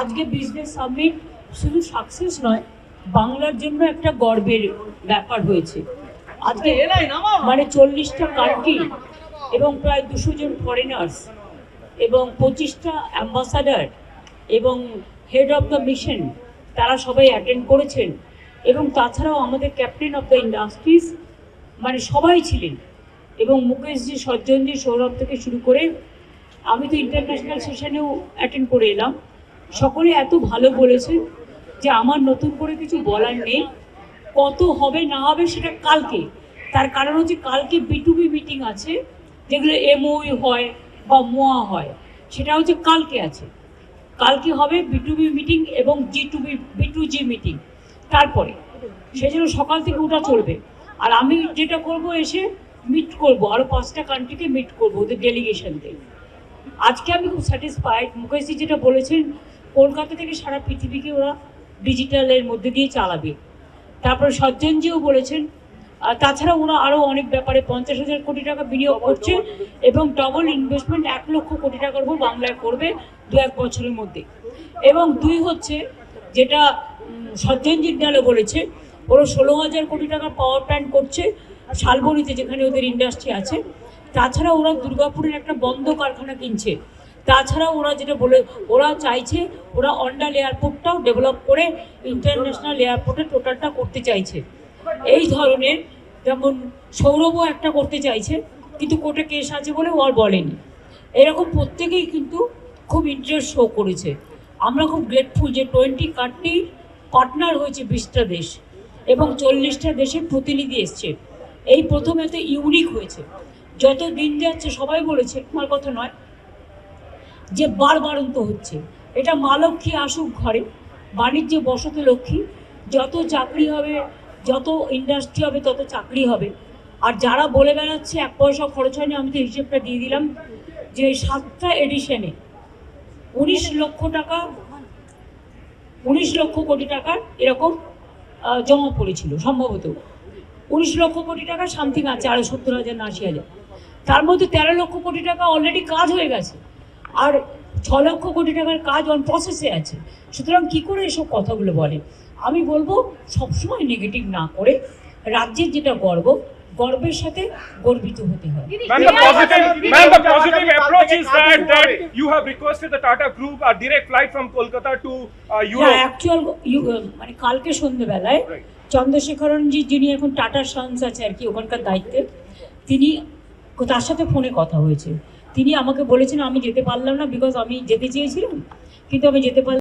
আজকে business summit শুধু success নয়, বাংলার জন্য একটা গর্বের ব্যাপার হয়েছে। আজকে মানে 40টা কান্ট্রি এবং প্রায় 200 জন ফরেনার্স এবং 25টা অ্যাম্বাসাডার এবং হেড অফ দ্য মিশন তারা সবাই অ্যাটেন্ড করেছেন। এবং তাছাড়াও আমাদের ক্যাপ্টেন অফ দ্য ইন্ডাস্ট্রিজ মানে সবাই ছিলেন, এবং মুকেশজি, সজ্জনজি, সৌরভ থেকে শুরু করে আমি তো ইন্টারন্যাশনাল সেশনেও অ্যাটেন্ড করে এলাম। সকলে এত ভালো বলেছেন যে আমার নতুন করে কিছু বলার নেই। কত হবে না হবে সেটা কালকে, তার কারণ হচ্ছে কালকে B2B মিটিং আছে, যেগুলো MOU হয় বা মোয়া হয়, সেটা হচ্ছে কালকে আছে। কালকে হবে B2B মিটিং এবং B2G মিটিং, তারপরে সেই জন্য সকাল থেকে ওটা চলবে। আর আমি যেটা করব, এসে মিট করব, আরও 5টা কান্ট্রিকে মিট করবো ওদের ডেলিগেশনকে। আজকে আমি খুব স্যাটিসফাইড। মুকেশজি যেটা বলেছেন, কলকাতা থেকে সারা পৃথিবীকে ওরা ডিজিটালের মধ্যে দিয়ে চালাবে। তারপরে সজ্জনজিও বলেছেন, তাছাড়া ওরা আরও অনেক ব্যাপারে 50,000 কোটি টাকা বিনিয়োগ করছে এবং ডবল ইনভেস্টমেন্ট 1 লক্ষ কোটি টাকার উপর বাংলায় করবে 2-1 বছরের মধ্যে। এবং 2 হচ্ছে যেটা সজ্জনজির ডালে বলেছে, ওরা 16,000 কোটি টাকার পাওয়ার প্ল্যান্ট করছে শালবনীতে, যেখানে ওদের ইন্ডাস্ট্রি আছে। তাছাড়া ওরা দুর্গাপুরের একটা বন্ধ কারখানা কিনছে। তাছাড়া ওরা যেটা বলে, ওরা চাইছে ওরা অন্ডাল এয়ারপোর্টটাও ডেভেলপ করে ইন্টারন্যাশনাল এয়ারপোর্টে টোটালটা করতে চাইছে। এই ধরনের, যেমন সৌরভও একটা করতে চাইছে, কিন্তু কোর্টে কেস আছে বলে ও আর বলেনি। এরকম প্রত্যেকেই কিন্তু খুব ইন্টারেস্ট শো করেছে। আমরা খুব গ্রেটফুল যে 20 কান্ট্রি পার্টনার হয়েছে 20টা দেশ এবং 40টা দেশের প্রতিনিধি এসছে। এই প্রথম এত ইউনিক হয়েছে। যত দিন যাচ্ছে সবাই বলেছে, আমার কথা নয়, যে বারবারন্ত হচ্ছে। এটা মা লক্ষ্মী আসুক ঘরে, বাণিজ্যে বসতে লক্ষ্মী। যত চাকরি হবে, যত ইন্ডাস্ট্রি হবে, তত চাকরি হবে। আর যারা বলে বেড়াচ্ছে 1 পয়সা খরচ হয়নি, আমি তো হিসেবটা দিয়ে দিলাম যে 7টা এডিশনে 19 লক্ষ কোটি টাকার এরকম জমা পড়েছিল, সম্ভবত 19 লক্ষ কোটি টাকা সামথিং আছে, আরও 70,000 না 80,000। তার মধ্যে 13 লক্ষ কোটি টাকা অলরেডি কাজ হয়ে গেছে, আর 6 লক্ষ কোটি টাকার কাজ অন প্রসেসে আছে। সুতরাং কী করে এসব কথাগুলো বলে? আমি বলবো সবসময় নেগেটিভ না করে রাজ্যের যেটা গর্বের সাথে গর্বিত হতে হয়। Ma'am, the positive approach is that you have requested the Tata Group a direct flight from Kolkata to Europe. Actual মানে কালকে সন্ধ্যেবেলায় চন্দ্রশেখরনজি, যিনি এখন টাটা সন্স আছে আর কি ওখানকার দায়িত্বে, তিনি, তার সাথে ফোনে কথা হয়েছে। তিনি আমাকে বলেছেন আমি যেতে পারলাম না, বিকজ আমি যেতে চেয়েছিলাম কিন্তু আমি যেতে পারলাম